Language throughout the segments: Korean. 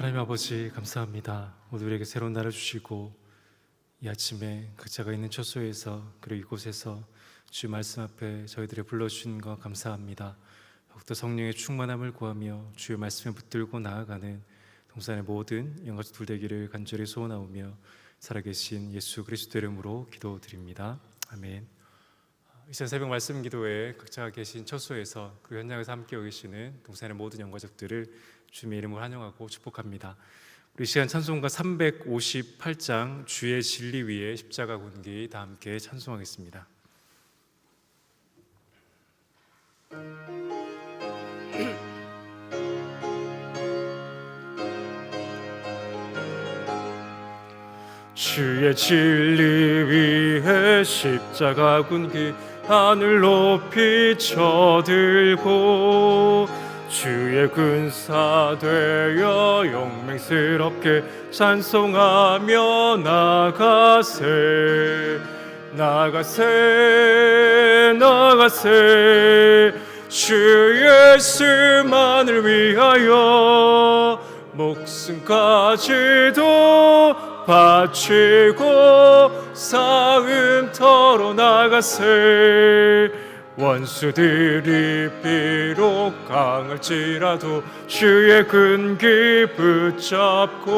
하나님 아버지 감사합니다. 오늘 우리에게 새로운 날을 주시고 이 아침에 각자가 있는 처소에서 그리고 이곳에서 주 말씀 앞에 저희들을 불러주신 것 감사합니다. 더욱더 성령의 충만함을 구하며 주의 말씀에 붙들고 나아가는 동산의 모든 영가족들 되기를 간절히 소원하오며 살아계신 예수 그리스도 이름으로 기도드립니다. 아멘. 이 시간 새벽 말씀 기도에 각자가 계신 처소에서 그 현장에서 함께 계시는 동산의 모든 영가족들을 주님의 이름으로 환영하고 축복합니다. 우리 시간 찬송가 358장 주의 진리 위에 십자가 군기 다 함께 찬송하겠습니다. 주의 진리 위에 십자가 군기 하늘 높이 쳐들고 주의 군사 되어 용맹스럽게 찬송하며 나가세 나가세 나가세 주 예수만을 위하여 목숨까지도 바치고 싸움터로 나가세 원수들이 비록 강할지라도 주의 근기 붙잡고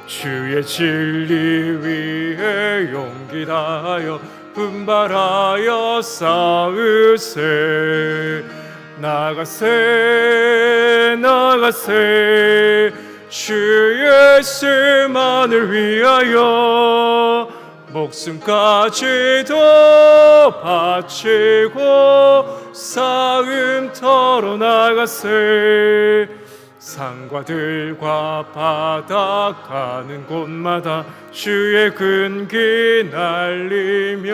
주의 진리 위에 용기 다하여 분발하여 싸우세 나가세 나가세 주 예수만을 위하여 목숨까지도 바치고 싸움터로 나가세 산과 들과 바다 가는 곳마다 주의 근기 날리며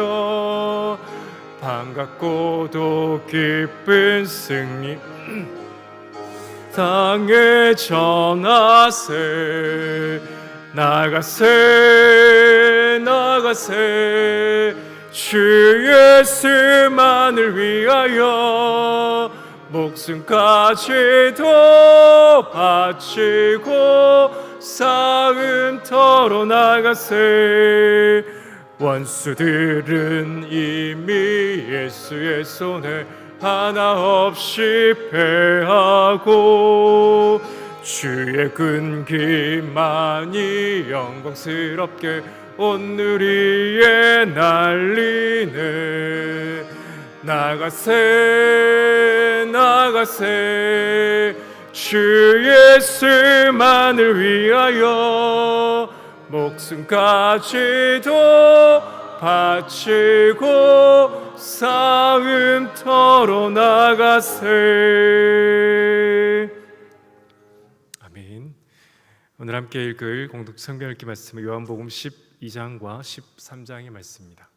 반갑고도 기쁜 승리 땅에 전하세 나가세 나가세 주 예수만을 위하여 목숨까지도 바치고 싸움터로 나가세 원수들은 이미 예수의 손에 하나 없이 패하고 주의 근기만이 영광스럽게 온 누리에 날리네 나가세 나가세 주 예수만을 위하여 목숨까지도 바치고 싸움터로 나가세. 아멘. 오늘 함께 읽을 공동 성경 읽기 말씀은 요한복음 12장과 13장의 말씀입니다.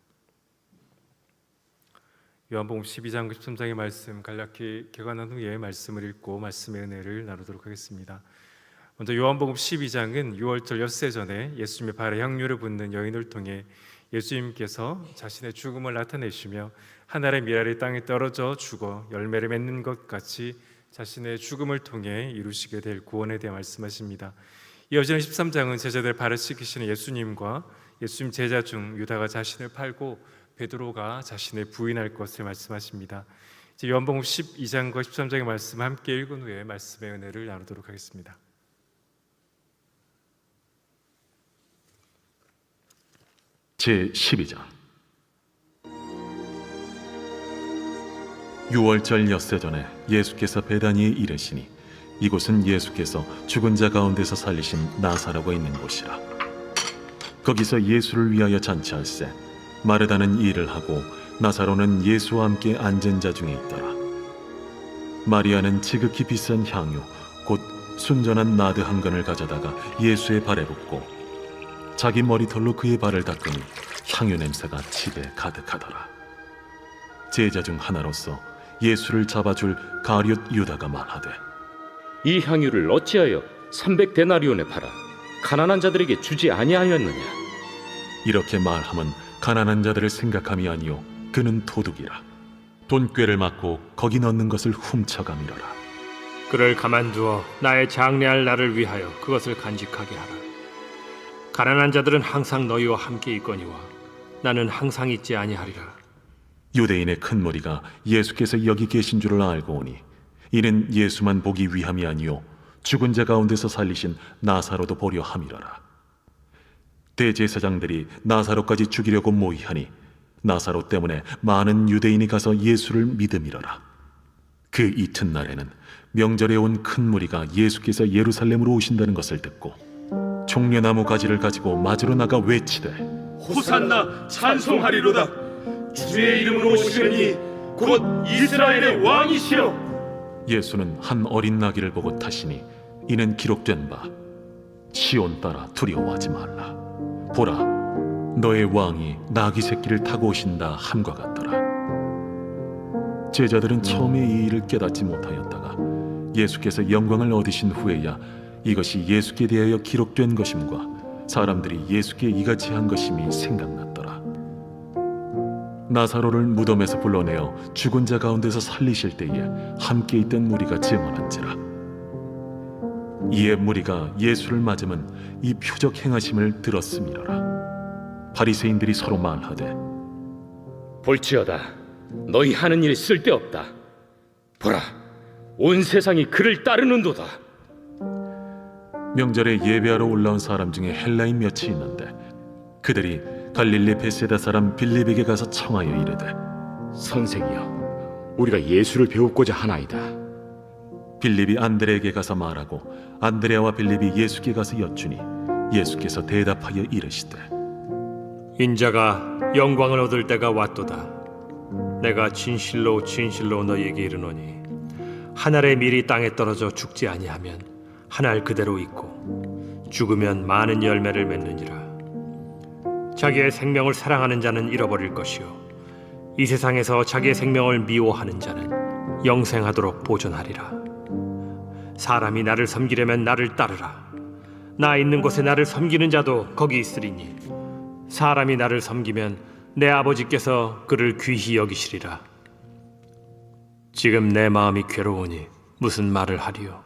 요한복음 12장 13장의 말씀 간략히 개관한 후에 말씀을 읽고 말씀의 은혜를 나누도록 하겠습니다. 먼저 요한복음 12장은 6월절 엿새 전에 예수님의 발에 향유를 붓는 여인을 통해 예수님께서 자신의 죽음을 나타내시며 하늘의 미랄이 땅에 떨어져 죽어 열매를 맺는 것 같이 자신의 죽음을 통해 이루시게 될 구원에 대해 말씀하십니다. 이어지는 13장은 제자들의 발을 씻기시는 예수님과 예수님 제자 중 유다가 자신을 팔고 베드로가 자신을 부인할 것을 말씀하십니다. 이제 요한복음 12장과 13장의 말씀 함께 읽은 후에 말씀의 은혜를 나누도록 하겠습니다. 제12장 6월절 엿새 전에 예수께서 베다니에 이르시니 이곳은 예수께서 죽은 자 가운데서 살리신 나사로가 있는 곳이라. 거기서 예수를 위하여 잔치할세 마르다는 일을 하고 나사로는 예수와 함께 앉은 자 중에 있더라. 마리아는 지극히 비싼 향유 곧 순전한 나드 한 건을 가져다가 예수의 발에 붓고 자기 머리털로 그의 발을 닦으니 향유 냄새가 집에 가득하더라. 제자 중 하나로서 예수를 잡아줄 가룟 유다가 말하되 이 향유를 어찌하여 300데나리온에 팔아 가난한 자들에게 주지 아니하였느냐. 이렇게 말함은 가난한 자들을 생각함이 아니요 그는 도둑이라. 돈꾀를 맞고 거기 넣는 것을 훔쳐가미러라. 그를 가만두어 나의 장래할 날을 위하여 그것을 간직하게 하라. 가난한 자들은 항상 너희와 함께 있거니와 나는 항상 있지 아니하리라. 유대인의 큰 무리가 예수께서 여기 계신 줄을 알고 오니 이는 예수만 보기 위함이 아니요 죽은 자 가운데서 살리신 나사로도 보려 함이라라. 대제사장들이 나사로까지 죽이려고 모의하니 나사로 때문에 많은 유대인이 가서 예수를 믿음이러라. 그 이튿날에는 명절에 온 큰 무리가 예수께서 예루살렘으로 오신다는 것을 듣고 종려나무 가지를 가지고 맞으러 나가 외치되 호산나 찬송하리로다. 주의 이름으로 오시느니 곧 이스라엘의 왕이시여. 예수는 한 어린 나귀를 보고 타시니 이는 기록된 바 시온 따라 두려워하지 말라. 보라, 너의 왕이 나귀 새끼를 타고 오신다 함과 같더라. 제자들은 처음에 이 일을 깨닫지 못하였다가 예수께서 영광을 얻으신 후에야 이것이 예수께 대하여 기록된 것임과 사람들이 예수께 이같이 한 것임이 생각났더라. 나사로를 무덤에서 불러내어 죽은 자 가운데서 살리실 때에 함께 있던 무리가 증언한지라. 이에 무리가 예수를 맞으면 이 표적 행하심을 들었음이로라. 바리새인들이 서로 말하되 볼지어다, 너희 하는 일이 쓸데없다. 보라, 온 세상이 그를 따르는도다. 명절에 예배하러 올라온 사람 중에 헬라인 몇이 있는데 그들이 갈릴리 베세다 사람 빌립에게 가서 청하여 이르되 선생이여, 우리가 예수를 배우고자 하나이다. 빌립이 안드레에게 가서 말하고 안드레와 빌립이 예수께 가서 여쭈니 예수께서 대답하여 이르시되 인자가 영광을 얻을 때가 왔도다. 내가 진실로 진실로 너희에게 이르노니 한 알의 밀이 땅에 떨어져 죽지 아니하면 한 알 그대로 있고 죽으면 많은 열매를 맺느니라. 자기의 생명을 사랑하는 자는 잃어버릴 것이요 이 세상에서 자기의 생명을 미워하는 자는 영생하도록 보존하리라. 사람이 나를 섬기려면 나를 따르라. 나 있는 곳에 나를 섬기는 자도 거기 있으리니 사람이 나를 섬기면 내 아버지께서 그를 귀히 여기시리라. 지금 내 마음이 괴로우니 무슨 말을 하리요?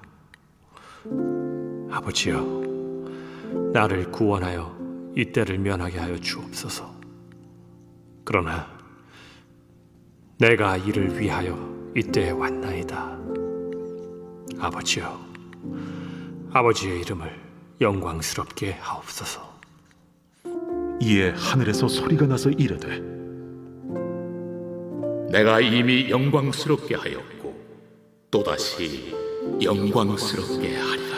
아버지여, 나를 구원하여 이 때를 면하게 하여 주옵소서. 그러나 내가 이를 위하여 이때에 왔나이다. 아버지여, 아버지의 이름을 영광스럽게 하옵소서. 이에 하늘에서 소리가 나서 이르되 내가 이미 영광스럽게 하였고 또다시 영광스럽게 하리라.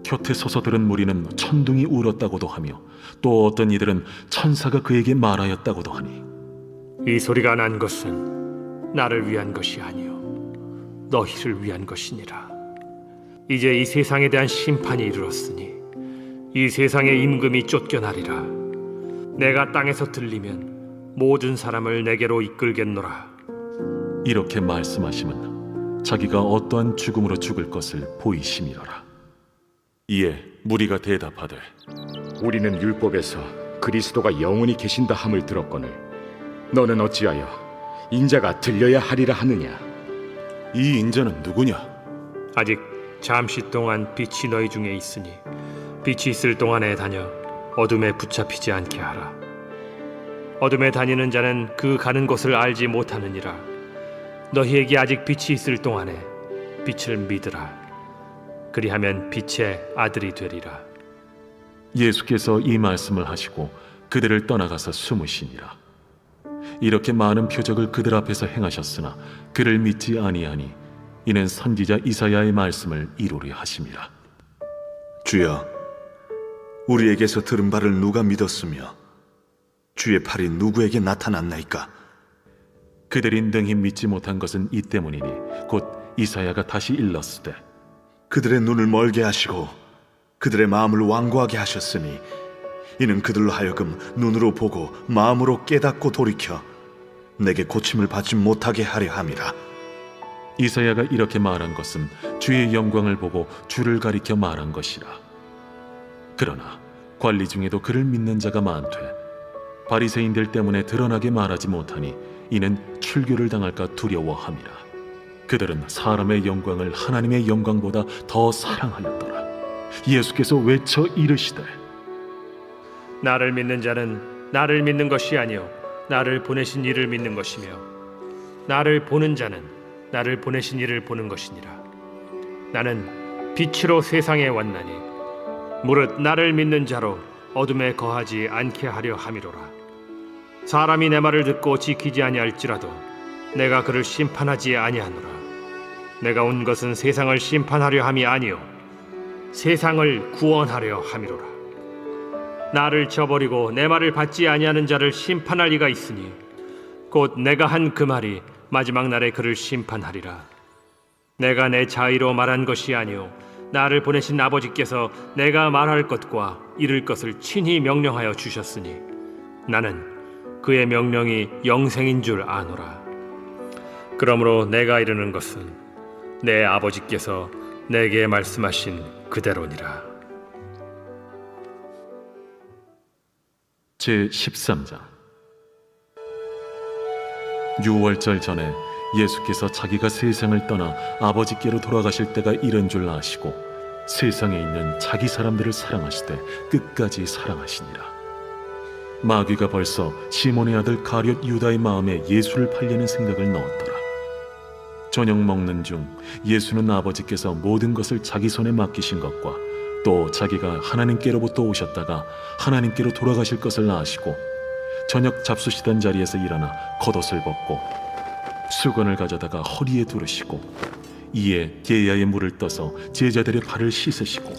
곁에 서서 들은 무리는 천둥이 울었다고도 하며 또 어떤 이들은 천사가 그에게 말하였다고도 하니 이 소리가 난 것은 나를 위한 것이 아니요 너희를 위한 것이니라. 이제 이 세상에 대한 심판이 이르렀으니 이 세상의 임금이 쫓겨나리라. 내가 땅에서 들리면 모든 사람을 내게로 이끌겠노라. 이렇게 말씀하시면 자기가 어떠한 죽음으로 죽을 것을 보이심이로라. 이에 무리가 대답하되 우리는 율법에서 그리스도가 영원히 계신다 함을 들었거늘 너는 어찌하여 인자가 들려야 하리라 하느냐? 이 인자는 누구냐? 아직 잠시 동안 빛이 너희 중에 있으니 빛이 있을 동안에 다녀 어둠에 붙잡히지 않게 하라. 어둠에 다니는 자는 그 가는 곳을 알지 못하느니라. 너희에게 아직 빛이 있을 동안에 빛을 믿으라. 그리하면 빛의 아들이 되리라. 예수께서 이 말씀을 하시고 그들을 떠나가서 숨으시니라. 이렇게 많은 표적을 그들 앞에서 행하셨으나 그를 믿지 아니하니 이는 선지자 이사야의 말씀을 이루려 하심이라. 주여, 우리에게서 들은 바를 누가 믿었으며 주의 팔이 누구에게 나타났나이까? 그들이 능히 믿지 못한 것은 이 때문이니 곧 이사야가 다시 일렀으되 그들의 눈을 멀게 하시고 그들의 마음을 완고하게 하셨으니 이는 그들로 하여금 눈으로 보고 마음으로 깨닫고 돌이켜 내게 고침을 받지 못하게 하려 함이라. 이사야가 이렇게 말한 것은 주의 영광을 보고 주를 가리켜 말한 것이라. 그러나 관리 중에도 그를 믿는 자가 많되 바리새인들 때문에 드러나게 말하지 못하니 이는 출교를 당할까 두려워함이라. 그들은 사람의 영광을 하나님의 영광보다 더 사랑하였더라. 예수께서 외쳐 이르시되 나를 믿는 자는 나를 믿는 것이 아니요 나를 보내신 이를 믿는 것이며 나를 보는 자는 나를 보내신 이를 보는 것이니라. 나는 빛으로 세상에 왔나니 무릇 나를 믿는 자로 어둠에 거하지 않게 하려 함이로라. 사람이 내 말을 듣고 지키지 아니할지라도 내가 그를 심판하지 아니하노라. 내가 온 것은 세상을 심판하려 함이 아니요 세상을 구원하려 함이로라. 나를 저버리고 내 말을 받지 아니하는 자를 심판할 이가 있으니 곧 내가 한 그 말이 마지막 날에 그를 심판하리라. 내가 내 자의로 말한 것이 아니요 나를 보내신 아버지께서 내가 말할 것과 이룰 것을 친히 명령하여 주셨으니 나는 그의 명령이 영생인 줄 아노라. 그러므로 내가 이르는 것은 내 아버지께서 내게 말씀하신 그대로니라. 제13장. 유월절 전에 예수께서 자기가 세상을 떠나 아버지께로 돌아가실 때가 이른 줄 아시고 세상에 있는 자기 사람들을 사랑하시되 끝까지 사랑하시니라. 마귀가 벌써 시몬의 아들 가룟 유다의 마음에 예수를 팔려는 생각을 넣었더라. 저녁 먹는 중 예수는 아버지께서 모든 것을 자기 손에 맡기신 것과 또 자기가 하나님께로부터 오셨다가 하나님께로 돌아가실 것을 아시고 저녁 잡수시던 자리에서 일어나 겉옷을 벗고 수건을 가져다가 허리에 두르시고 이에 게야의 물을 떠서 제자들의 발을 씻으시고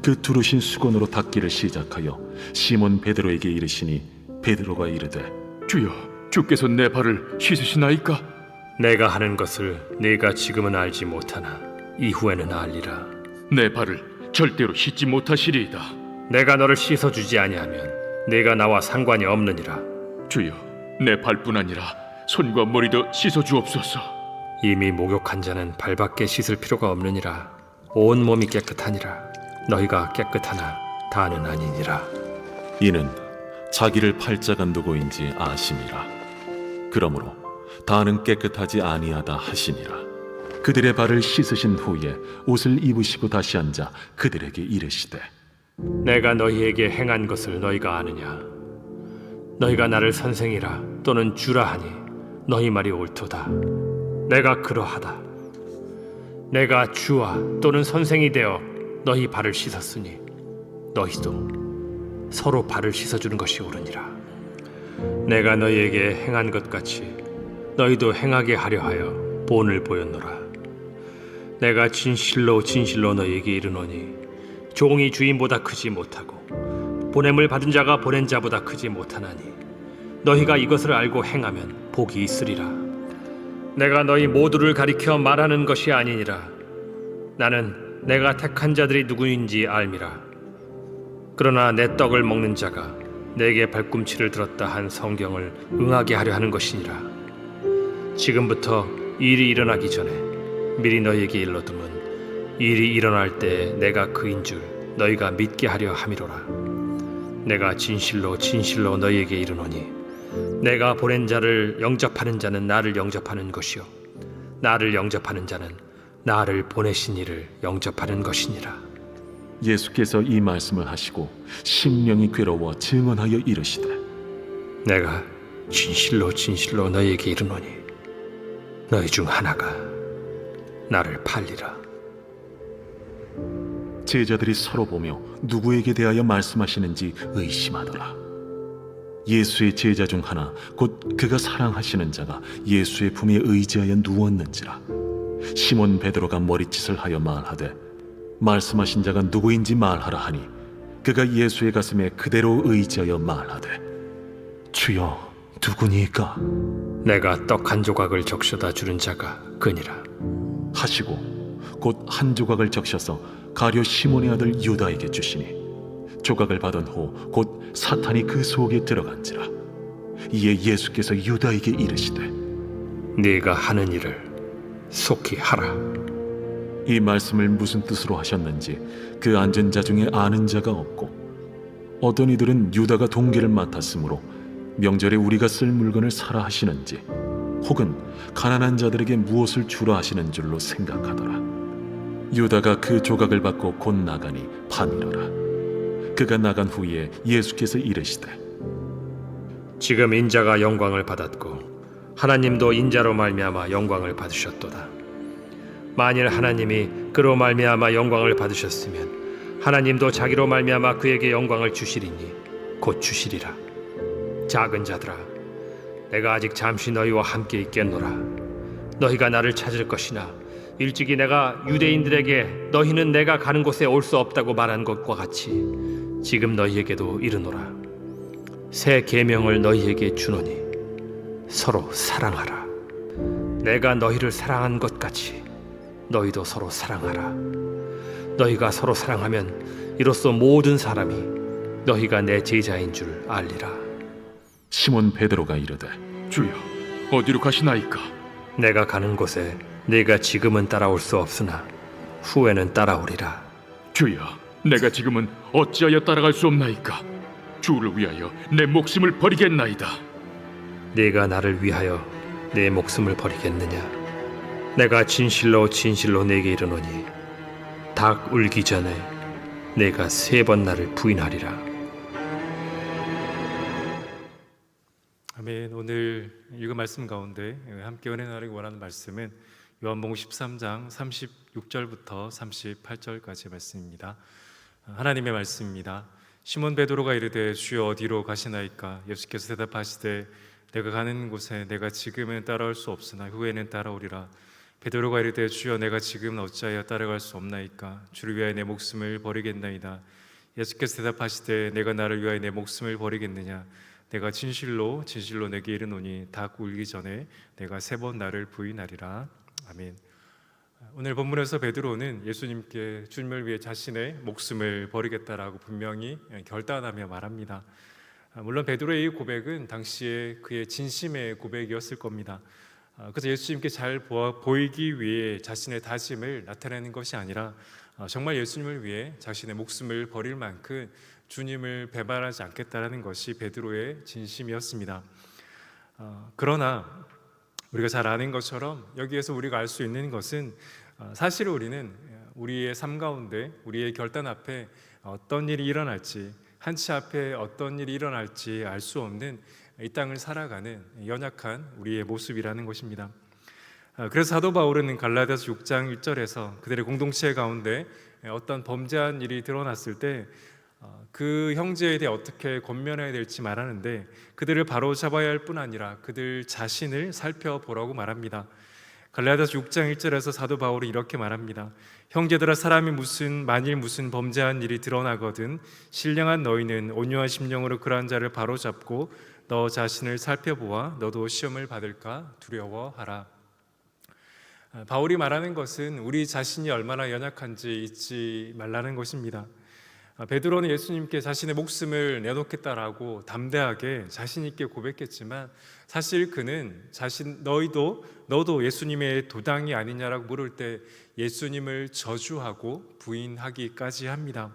그 두르신 수건으로 닦기를 시작하여 시몬 베드로에게 이르시니 베드로가 이르되 주여, 주께서 내 발을 씻으시나이까? 내가 하는 것을 네가 지금은 알지 못하나 이후에는 알리라. 내 발을 절대로 씻지 못하시리이다. 내가 너를 씻어주지 아니하면 네가 나와 상관이 없느니라. 주여, 내 발뿐 아니라 손과 머리도 씻어 주옵소서. 이미 목욕한 자는 발밖에 씻을 필요가 없느니라. 온 몸이 깨끗하니라. 너희가 깨끗하나 다는 아니니라. 이는 자기를 팔자가 누구인지 아심이라. 그러므로 다는 깨끗하지 아니하다 하시니라. 그들의 발을 씻으신 후에 옷을 입으시고 다시 앉아 그들에게 이르시되 내가 너희에게 행한 것을 너희가 아느냐? 너희가 나를 선생이라 또는 주라 하니 너희 말이 옳도다. 내가 그러하다. 내가 주와 또는 선생이 되어 너희 발을 씻었으니 너희도 서로 발을 씻어주는 것이 옳으니라. 내가 너희에게 행한 것 같이 너희도 행하게 하려 하여 본을 보였노라. 내가 진실로 진실로 너희에게 이르노니 종이 주인보다 크지 못하고 보냄을 받은 자가 보낸 자보다 크지 못하나니 너희가 이것을 알고 행하면 복이 있으리라. 내가 너희 모두를 가리켜 말하는 것이 아니니라. 나는 내가 택한 자들이 누구인지 알미라. 그러나 내 떡을 먹는 자가 내게 발꿈치를 들었다 한 성경을 응하게 하려 하는 것이니라. 지금부터 일이 일어나기 전에 미리 너희에게 일러두면 일이 일어날 때 내가 그인 줄 너희가 믿게 하려 함이로라. 내가 진실로 진실로 너희에게 이르노니 내가 보낸 자를 영접하는 자는 나를 영접하는 것이요 나를 영접하는 자는 나를 보내신 이를 영접하는 것이니라. 예수께서 이 말씀을 하시고 심령이 괴로워 증언하여 이르시되 내가 진실로 진실로 너희에게 이르노니 너희 중 하나가 나를 팔리라. 제자들이 서로 보며 누구에게 대하여 말씀하시는지 의심하더라. 예수의 제자 중 하나 곧 그가 사랑하시는 자가 예수의 품에 의지하여 누웠는지라. 시몬 베드로가 머리짓을 하여 말하되 말씀하신 자가 누구인지 말하라 하니 그가 예수의 가슴에 그대로 의지하여 말하되 주여 누구니까? 내가 떡 한 조각을 적셔다 주는 자가 그니라 하시고 곧 한 조각을 적셔서 가룟 시몬의 아들 유다에게 주시니 조각을 받은 후 곧 사탄이 그 속에 들어간지라. 이에 예수께서 유다에게 이르시되 네가 하는 일을 속히 하라. 이 말씀을 무슨 뜻으로 하셨는지 그 앉은 자 중에 아는 자가 없고 어떤 이들은 유다가 동기를 맡았으므로 명절에 우리가 쓸 물건을 사라 하시는지 혹은 가난한 자들에게 무엇을 주라 하시는 줄로 생각하더라. 유다가 그 조각을 받고 곧 나가니 판이러라. 그가 나간 후에 예수께서 이르시되 지금 인자가 영광을 받았고 하나님도 인자로 말미암아 영광을 받으셨도다. 만일 하나님이 그로 말미암아 영광을 받으셨으면 하나님도 자기로 말미암아 그에게 영광을 주시리니 곧 주시리라. 작은 자들아, 내가 아직 잠시 너희와 함께 있겠노라. 너희가 나를 찾을 것이나 일찍이 내가 유대인들에게 너희는 내가 가는 곳에 올 수 없다고 말한 것과 같이 지금 너희에게도 이르노라. 새 계명을 너희에게 주노니 서로 사랑하라. 내가 너희를 사랑한 것 같이 너희도 서로 사랑하라. 너희가 서로 사랑하면 이로써 모든 사람이 너희가 내 제자인 줄 알리라. 시몬 베드로가 이르되 주여, 어디로 가시나이까? 내가 가는 곳에 네가 지금은 따라올 수 없으나 후에는 따라오리라. 주여, 내가 지금은 어찌하여 따라갈 수 없나이까? 주를 위하여 내 목숨을 버리겠나이다. 네가 나를 위하여 내 목숨을 버리겠느냐? 내가 진실로 진실로 네게 이르노니 닭 울기 전에 내가 3번 나를 부인하리라. 아멘. 오늘 읽은 말씀 가운데 함께 은혜 나누기 원하는 말씀은 요한복음 13장 36절부터 38절까지의 말씀입니다. 하나님의 말씀입니다. 시몬 베드로가 이르되 주여 어디로 가시나이까? 예수께서 대답하시되 내가 가는 곳에 내가 지금은 따라올 수 없으나 후에는 따라오리라. 베드로가 이르되 주여 내가 지금 어찌하여 따라갈 수 없나이까? 주를 위하여 내 목숨을 버리겠나이다. 예수께서 대답하시되 내가 나를 위하여 내 목숨을 버리겠느냐? 내가 진실로 진실로 내게 이르노니 닭 울기 전에 내가 3번 나를 부인하리라. 아멘. 오늘 본문에서 베드로는 예수님께 주님을 위해 자신의 목숨을 버리겠다라고 분명히 결단하며 말합니다. 물론 베드로의 이 고백은 당시에 그의 진심의 고백이었을 겁니다. 그래서 예수님께 잘 보이기 위해 자신의 다짐을 나타내는 것이 아니라 정말 예수님을 위해 자신의 목숨을 버릴 만큼 주님을 배반하지 않겠다라는 것이 베드로의 진심이었습니다. 그러나 우리가 잘 아는 것처럼 여기에서 우리가 알 수 있는 것은 사실 우리는 우리의 삶 가운데 우리의 결단 앞에 어떤 일이 일어날지, 한치 앞에 어떤 일이 일어날지 알 수 없는 이 땅을 살아가는 연약한 우리의 모습이라는 것입니다. 그래서 사도 바울은 갈라디아서 6장 1절에서 그들의 공동체 가운데 어떤 범죄한 일이 드러났을 때 그 형제에 대해 어떻게 권면해야 될지 말하는데 그들을 바로 잡아야 할 뿐 아니라 그들 자신을 살펴보라고 말합니다. 갈라디아서 6장 1절에서 사도 바울이 이렇게 말합니다. 형제들아, 사람이 만일 무슨 범죄한 일이 드러나거든 신령한 너희는 온유한 심령으로 그러한 자를 바로 잡고 너 자신을 살펴보아 너도 시험을 받을까 두려워하라. 바울이 말하는 것은 우리 자신이 얼마나 연약한지 잊지 말라는 것입니다. 베드로는 예수님께 자신의 목숨을 내놓겠다라고 담대하게 자신 있게 고백했지만 사실 그는 너도 예수님의 도당이 아니냐라고 물을 때 예수님을 저주하고 부인하기까지 합니다.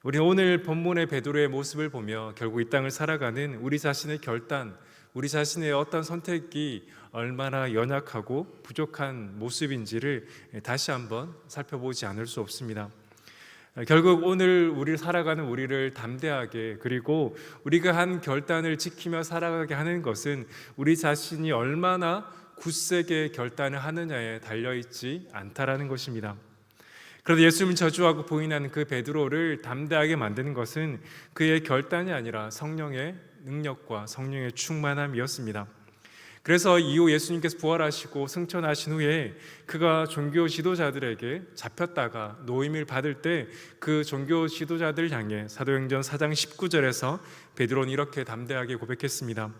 우리는 오늘 본문의 베드로의 모습을 보며 결국 이 땅을 살아가는 우리 자신의 결단, 우리 자신의 어떤 선택이 얼마나 연약하고 부족한 모습인지를 다시 한번 살펴보지 않을 수 없습니다. 결국 오늘 우리를 살아가는 우리를 담대하게 그리고 우리가 한 결단을 지키며 살아가게 하는 것은 우리 자신이 얼마나 굳세게 결단을 하느냐에 달려있지 않다라는 것입니다. 그래도 예수님을 저주하고 부인하는 그 베드로를 담대하게 만드는 것은 그의 결단이 아니라 성령의 능력과 성령의 충만함이었습니다. 그래서 이후 예수님께서 부활하시고 승천하신 후에 그가 종교 지도자들에게 잡혔다가 노임을 받을 때 그 종교 지도자들 향해 사도행전 4장 19절에서 베드로는 이렇게 담대하게 고백했습니다.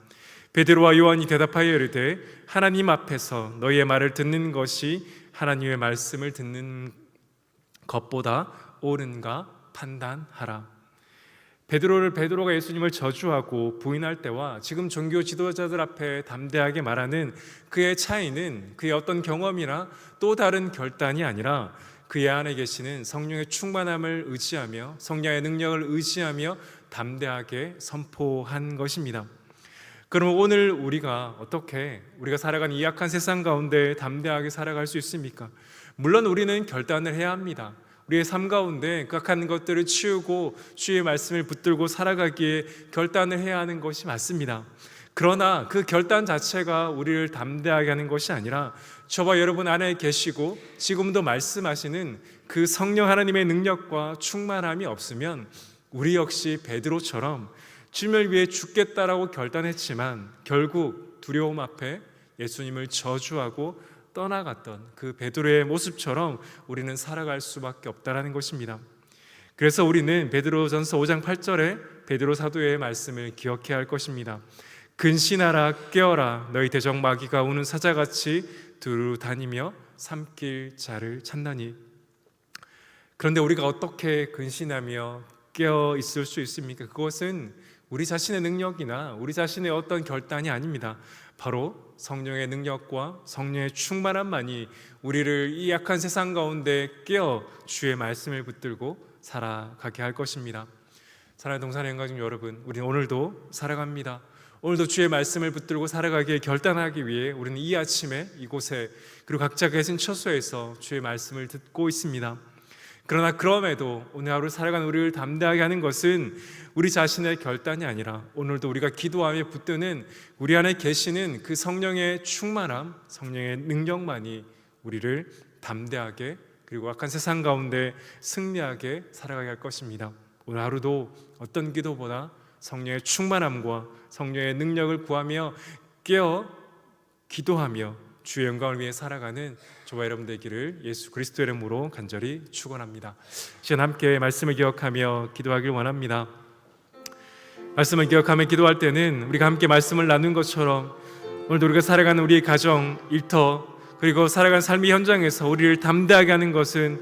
베드로와 요한이 대답하여 이르되 하나님 앞에서 너희의 말을 듣는 것이 하나님의 말씀을 듣는 것보다 옳은가 판단하라. 베드로가 예수님을 저주하고 부인할 때와 지금 종교 지도자들 앞에 담대하게 말하는 그의 차이는 그의 어떤 경험이나 또 다른 결단이 아니라 그의 안에 계시는 성령의 충만함을 의지하며 성령의 능력을 의지하며 담대하게 선포한 것입니다. 그러면 오늘 우리가 어떻게 우리가 살아가는 이 약한 세상 가운데 담대하게 살아갈 수 있습니까? 물론 우리는 결단을 해야 합니다. 우리의 삶 가운데 각한 것들을 치우고 주의 말씀을 붙들고 살아가기에 결단을 해야 하는 것이 맞습니다. 그러나 그 결단 자체가 우리를 담대하게 하는 것이 아니라 저와 여러분 안에 계시고 지금도 말씀하시는 그 성령 하나님의 능력과 충만함이 없으면 우리 역시 베드로처럼 주님을 위해 죽겠다라고 결단했지만 결국 두려움 앞에 예수님을 저주하고 떠나갔던 그 베드로의 모습처럼 우리는 살아갈 수밖에 없다라는 것입니다. 그래서 우리는 베드로전서 5장 8절에 베드로 사도의 말씀을 기억해야 할 것입니다. 근신하라 깨어라 너희 대적 마귀가 우는 사자같이 두루 다니며 삼킬 자를 찾나니. 그런데 우리가 어떻게 근신하며 깨어 있을 수 있습니까? 그것은 우리 자신의 능력이나 우리 자신의 어떤 결단이 아닙니다. 바로 성령의 능력과 성령의 충만함만이 우리를 이 약한 세상 가운데 깨어 주의 말씀을 붙들고 살아가게 할 것입니다. 사랑하는 동산의 영가족 여러분, 우리는 오늘도 살아갑니다. 오늘도 주의 말씀을 붙들고 살아가기에 결단하기 위해 우리는 이 아침에 이곳에 그리고 각자 계신 처소에서 주의 말씀을 듣고 있습니다. 그러나 그럼에도 오늘 하루 살아가는 우리를 담대하게 하는 것은 우리 자신의 결단이 아니라 오늘도 우리가 기도하며 붙드는 우리 안에 계시는 그 성령의 충만함, 성령의 능력만이 우리를 담대하게 그리고 악한 세상 가운데 승리하게 살아가게 할 것입니다. 오늘 하루도 어떤 기도보다 성령의 충만함과 성령의 능력을 구하며 깨어 기도하며 주의 영광을 위해 살아가는 저와 여러분 되기를 예수 그리스도의 이름으로 간절히 축원합니다. 시간 함께 말씀을 기억하며 기도하길 원합니다. 말씀을 기억하며 기도할 때는 우리가 함께 말씀을 나눈 것처럼 오늘도 우리가 살아가는 우리의 가정, 일터 그리고 살아가는 삶의 현장에서 우리를 담대하게 하는 것은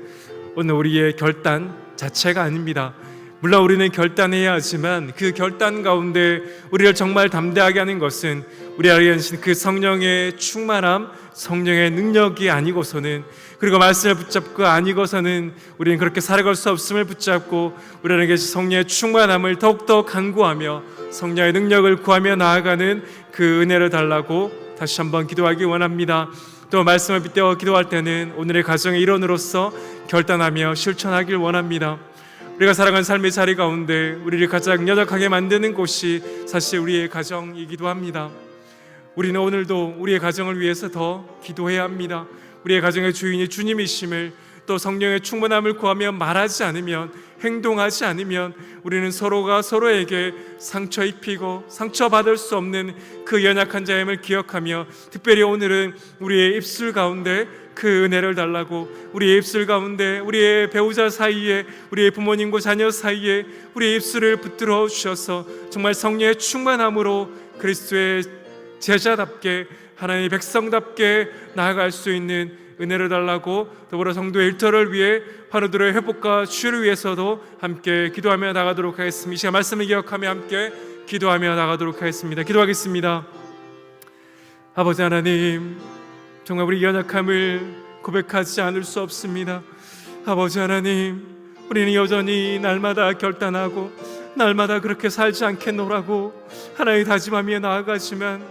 오늘 우리의 결단 자체가 아닙니다. 물론 우리는 결단해야 하지만 그 결단 가운데 우리를 정말 담대하게 하는 것은 우리 안에 계신 그 성령의 충만함, 성령의 능력이 아니고서는 그리고 말씀을 붙잡고 아니고서는 우리는 그렇게 살아갈 수 없음을 붙잡고 우리 안에 계신 성령의 충만함을 더욱더 간구하며 성령의 능력을 구하며 나아가는 그 은혜를 달라고 다시 한번 기도하기 원합니다. 또 말씀을 빗대어 기도할 때는 오늘의 가정의 일원으로서 결단하며 실천하길 원합니다. 우리가 살아가는 삶의 자리 가운데 우리를 가장 연약하게 만드는 곳이 사실 우리의 가정이기도 합니다. 우리는 오늘도 우리의 가정을 위해서 더 기도해야 합니다. 우리의 가정의 주인이 주님이심을 또 성령의 충만함을 구하며 말하지 않으면 행동하지 않으면 우리는 서로가 서로에게 상처 입히고 상처받을 수 없는 그 연약한 자임을 기억하며 특별히 오늘은 우리의 입술 가운데 그 은혜를 달라고 우리의 입술 가운데 우리의 배우자 사이에 우리의 부모님과 자녀 사이에 우리의 입술을 붙들어 주셔서 정말 성령의 충만함으로 그리스도의 제자답게 하나님의 백성답게 나아갈 수 있는 은혜를 달라고 더불어 성도의 일터를 위해 환우들의 회복과 치유를 위해서도 함께 기도하며 나가도록 하겠습니다. 이 시간 말씀을 기억하며 함께 기도하며 나가도록 하겠습니다. 기도하겠습니다. 아버지 하나님, 정말 우리 연약함을 고백하지 않을 수 없습니다. 아버지 하나님, 우리는 여전히 날마다 결단하고 날마다 그렇게 살지 않겠노라고 하나님 다짐하며 나아가지만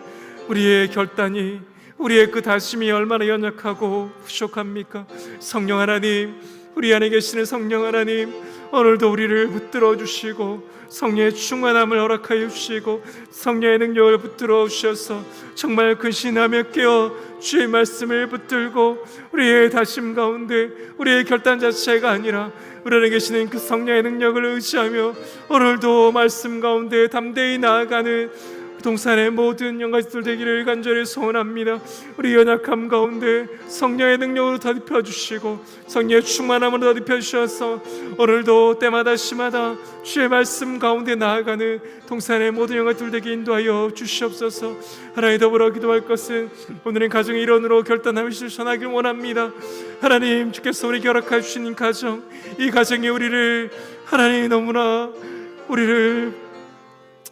우리의 결단이 우리의 그 다짐이 얼마나 연약하고 부족합니까? 성령 하나님, 우리 안에 계시는 성령 하나님, 오늘도 우리를 붙들어 주시고 성령의 충만함을 허락하여 주시고 성령의 능력을 붙들어 주셔서 정말 근신하며 깨어 주의 말씀을 붙들고 우리의 다짐 가운데 우리의 결단 자체가 아니라 우리 안에 계시는 그 성령의 능력을 의지하며 오늘도 말씀 가운데 담대히 나아가는 동산의 모든 영가족들 되기를 간절히 소원합니다. 우리 연약함 가운데 성령의 능력으로 더입혀 주시고 성령의 충만함으로 더입혀 주셔서 오늘도 때마다 시마다 주의 말씀 가운데 나아가는 동산의 모든 영가족들 되게 인도하여 주시옵소서. 하나님 더불어 기도할 것은 오늘은 가정의 일원으로 결단하며 실천하길 원합니다. 하나님, 주께서 우리에게 허락해 주신 가정, 이 가정이 우리를 하나님 너무나 우리를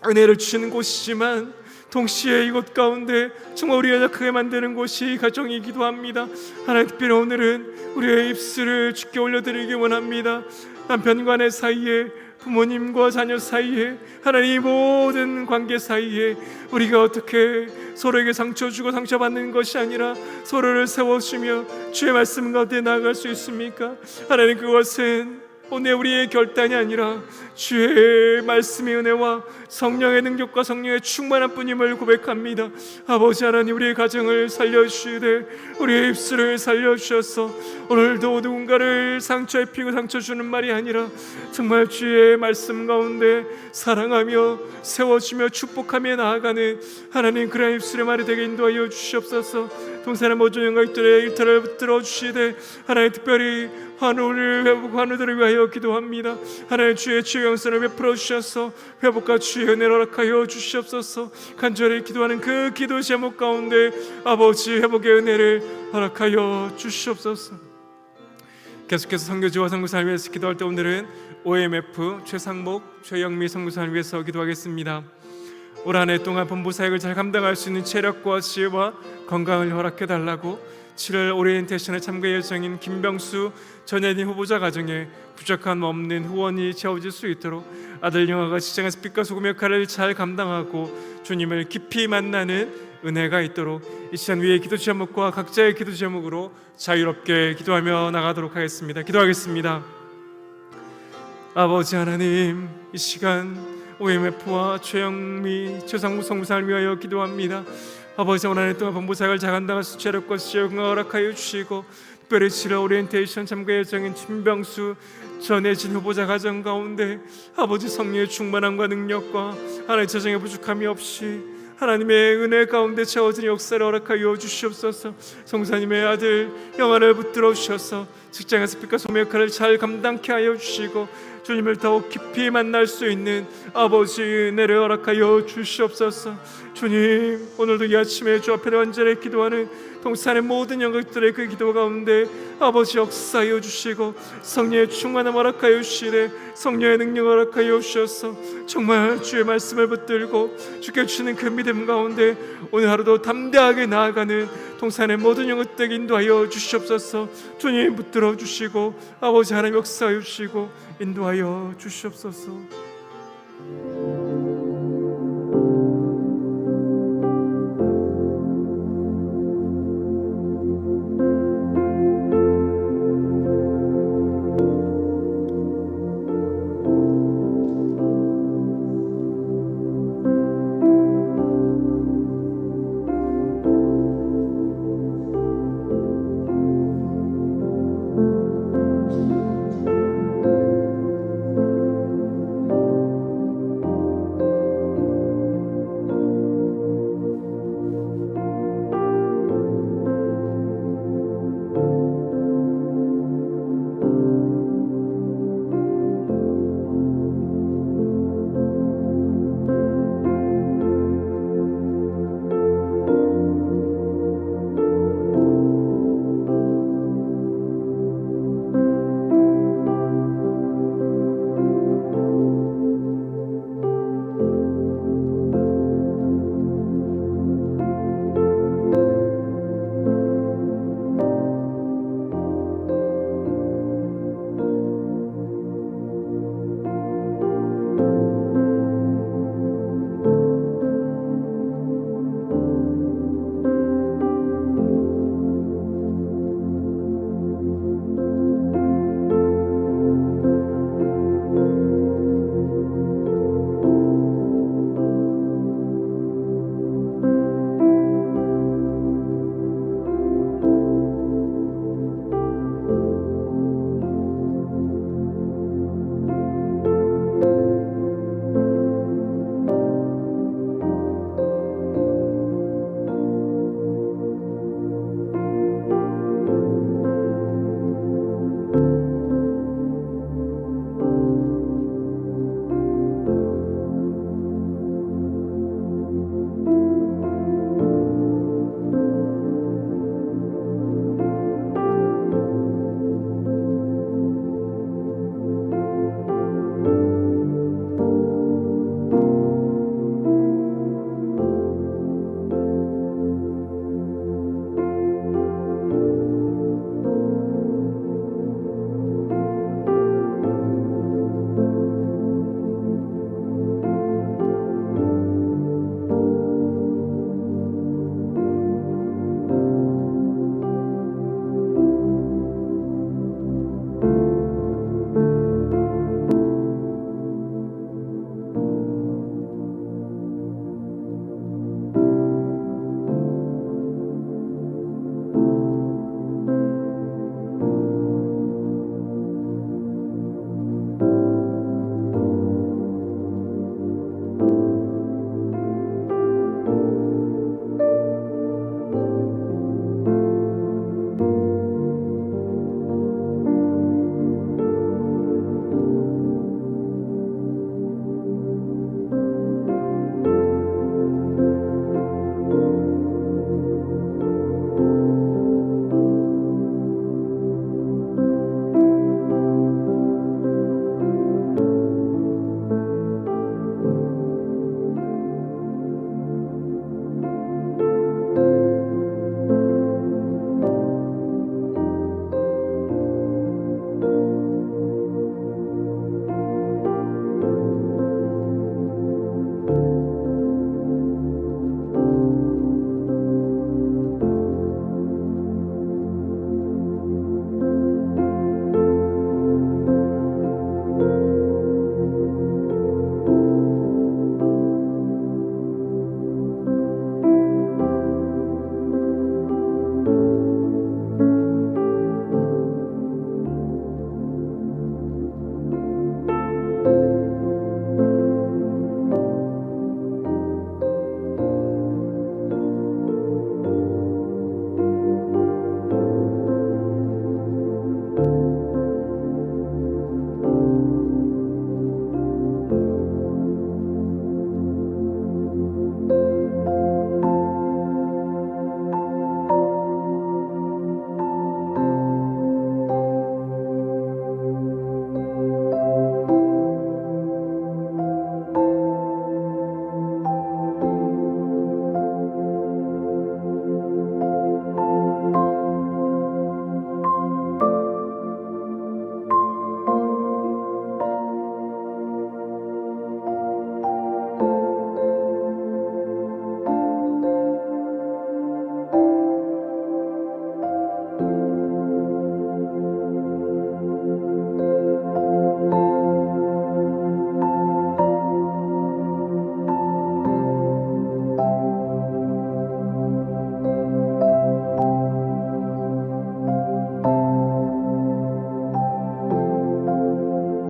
은혜를 주시는 곳이지만 동시에 이곳 가운데 정말 우리 연약하게 만드는 곳이 가정이기도 합니다. 하나님, 특별히 오늘은 우리의 입술을 주께 올려드리기 원합니다. 남편과 내 사이에 부모님과 자녀 사이에, 하나님 이 모든 관계 사이에 우리가 어떻게 서로에게 상처 주고 상처받는 것이 아니라 서로를 세워주며 주의 말씀 가운데 나아갈 수 있습니까? 하나님, 그것은 오늘 우리의 결단이 아니라 주의 말씀의 은혜와 성령의 능력과 성령의 충만한 뿐임을 고백합니다. 아버지 하나님, 우리의 가정을 살려주시되 우리의 입술을 살려주셔서 오늘도 누군가를 상처 입히고 상처 주는 말이 아니라 정말 주의 말씀 가운데 사랑하며 세워주며 축복하며 나아가는 하나님, 그런 입술의 말이 되게 인도하여 주시옵소서. 동산의 모든 영광들의 일터를 붙들어 주시되 하나님, 특별히 환우를 회복, 환우들을 위하여 기도합니다. 하나님, 주의 영선을 베풀어 주셔서 회복과 주의 은혜를 허락하여 주시옵소서. 간절히 기도하는 그 기도 제목 가운데 아버지 회복의 은혜를 허락하여 주시옵소서. 계속해서 선교지와 선교사를 위해서 기도할 때 오늘은 OMF 최상목, 최영미 선교사를 위해서 기도하겠습니다. 올 한 해 동안 본부 사역을 잘 감당할 수 있는 체력과 지혜와 건강을 허락해 달라고 7월 오리엔테이션에 참가 예정인 김병수 전예진 후보자 가정에 부족함 없는 후원이 채워질 수 있도록 아들 영화가 시장에서 빛과 소금 역할을 잘 감당하고 주님을 깊이 만나는 은혜가 있도록 이 시간 위의 기도 제목과 각자의 기도 제목으로 자유롭게 기도하며 나가도록 하겠습니다. 기도하겠습니다. 아버지 하나님, 이 시간 OMF와 최영미, 최상무 성무사를 위하여 기도합니다. 아버지, 오늘 한 해 동안 본부 사역을 잘 감당할 수 체력과 지혜를 허락하여 주시고 특별히 7월 오리엔테이션 참가 예정인 김병수 전혜진 후보자 가정 가운데 아버지 성령의 충만함과 능력과 하나님의 재정의 부족함이 없이 하나님의 은혜 가운데 채워진 역사를 허락하여 주시옵소서. 성사님의 아들 영화를 붙들어 주셔서 직장에서 빛과 소금의 역할을 잘 감당케 하여 주시고 주님을 더욱 깊이 만날 수 있는 아버지 은혜를 허락하여 주시옵소서. 주님, 오늘도 이 아침에 주 앞에 완전히 기도하는 동산의 모든 영광들의 그 기도 가운데 아버지 역사하여 주시고 성령의 충만함 허락하여 주시되 성령의 능력 허락하여 주셔서 정말 주의 말씀을 붙들고 주께 주시는 그 믿음 가운데 오늘 하루도 담대하게 나아가는 동산의 모든 영광들 인도하여 주시옵소서. 주님 붙들어 주시고 아버지 하나님 역사하여 주시고 인도하여 주시옵소서.